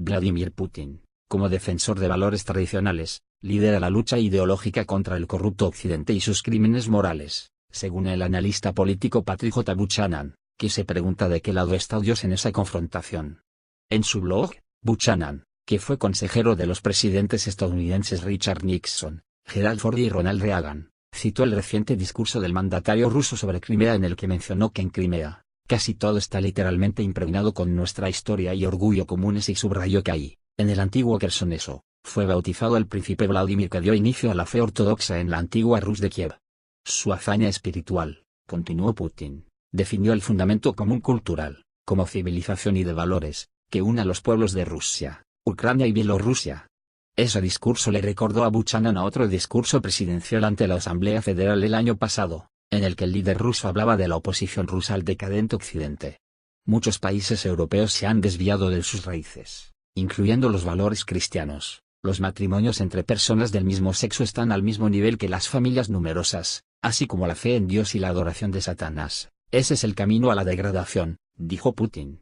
Vladimir Putin, como defensor de valores tradicionales, lidera la lucha ideológica contra el corrupto Occidente y sus crímenes morales, según el analista político Patrick J. Buchanan, que se pregunta de qué lado está Dios en esa confrontación. En su blog, Buchanan, que fue consejero de los presidentes estadounidenses Richard Nixon, Gerald Ford y Ronald Reagan, citó el reciente discurso del mandatario ruso sobre Crimea en el que mencionó que en Crimea, casi todo está literalmente impregnado con nuestra historia y orgullo comunes y subrayó que ahí, en el antiguo Quersoneso, fue bautizado el príncipe Vladimir que dio inicio a la fe ortodoxa en la antigua Rus de Kiev. Su hazaña espiritual, continuó Putin, definió el fundamento común cultural, como civilización y de valores, que une a los pueblos de Rusia, Ucrania y Bielorrusia. Ese discurso le recordó a Buchanan a otro discurso presidencial ante la Asamblea Federal el año pasado, en el que el líder ruso hablaba de la oposición rusa al decadente Occidente. Muchos países europeos se han desviado de sus raíces, incluyendo los valores cristianos. Los matrimonios entre personas del mismo sexo están al mismo nivel que las familias numerosas, así como la fe en Dios y la adoración de Satanás. Ese es el camino a la degradación, dijo Putin.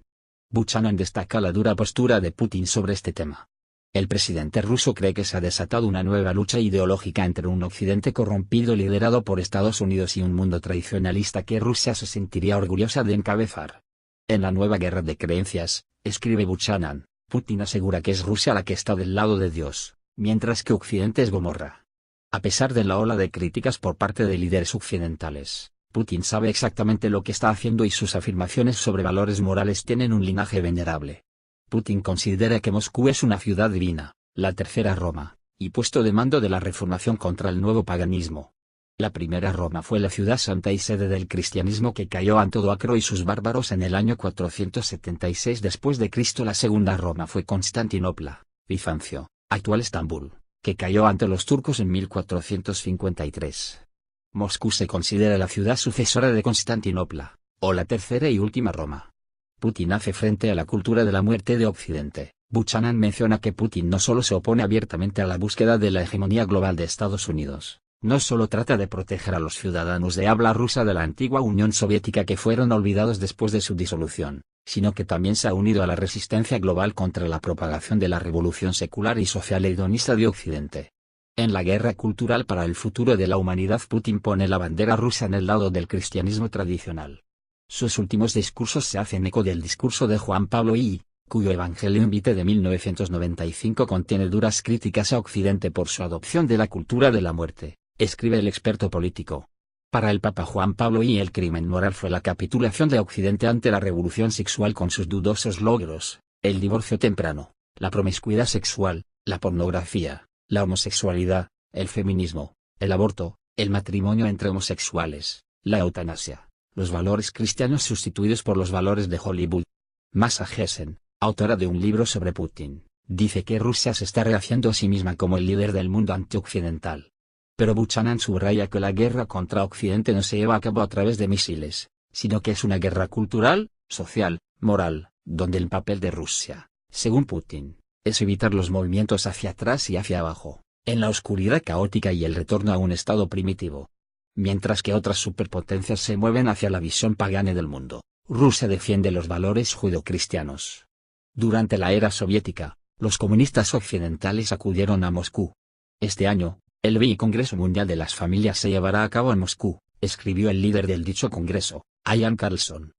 Buchanan destaca la dura postura de Putin sobre este tema. El presidente ruso cree que se ha desatado una nueva lucha ideológica entre un Occidente corrompido liderado por Estados Unidos y un mundo tradicionalista que Rusia se sentiría orgullosa de encabezar. En la nueva guerra de creencias, escribe Buchanan, Putin asegura que es Rusia la que está del lado de Dios, mientras que Occidente es Gomorra. A pesar de la ola de críticas por parte de líderes occidentales, Putin sabe exactamente lo que está haciendo y sus afirmaciones sobre valores morales tienen un linaje venerable. Putin considera que Moscú es una ciudad divina, la tercera Roma, y puesto de mando de la reformación contra el nuevo paganismo. La primera Roma fue la ciudad santa y sede del cristianismo que cayó ante Odoacro y sus bárbaros en el año 476 después de Cristo. La segunda Roma fue Constantinopla, Bizancio, actual Estambul, que cayó ante los turcos en 1453. Moscú se considera la ciudad sucesora de Constantinopla, o la tercera y última Roma. Putin hace frente a la cultura de la muerte de Occidente. Buchanan menciona que Putin no solo se opone abiertamente a la búsqueda de la hegemonía global de Estados Unidos, no solo trata de proteger a los ciudadanos de habla rusa de la antigua Unión Soviética que fueron olvidados después de su disolución, sino que también se ha unido a la resistencia global contra la propagación de la revolución secular y social hedonista de Occidente. En la guerra cultural para el futuro de la humanidad, Putin pone la bandera rusa en el lado del cristianismo tradicional. Sus últimos discursos se hacen eco del discurso de Juan Pablo I, cuyo Evangelium Vitae de 1995 contiene duras críticas a Occidente por su adopción de la cultura de la muerte, escribe el experto político. Para el Papa Juan Pablo I el crimen moral fue la capitulación de Occidente ante la revolución sexual con sus dudosos logros, el divorcio temprano, la promiscuidad sexual, la pornografía, la homosexualidad, el feminismo, el aborto, el matrimonio entre homosexuales, la eutanasia, los valores cristianos sustituidos por los valores de Hollywood. Masha Gessen, autora de un libro sobre Putin, dice que Rusia se está rehaciendo a sí misma como el líder del mundo antioccidental. Pero Buchanan subraya que la guerra contra Occidente no se lleva a cabo a través de misiles, sino que es una guerra cultural, social, moral, donde el papel de Rusia, según Putin, es evitar los movimientos hacia atrás y hacia abajo, en la oscuridad caótica y el retorno a un estado primitivo. Mientras que otras superpotencias se mueven hacia la visión pagana del mundo, Rusia defiende los valores judeocristianos. Durante la era soviética, los comunistas occidentales acudieron a Moscú. Este año, el Bicongreso Mundial de las Familias se llevará a cabo en Moscú, escribió el líder del dicho congreso, Ian Carlson,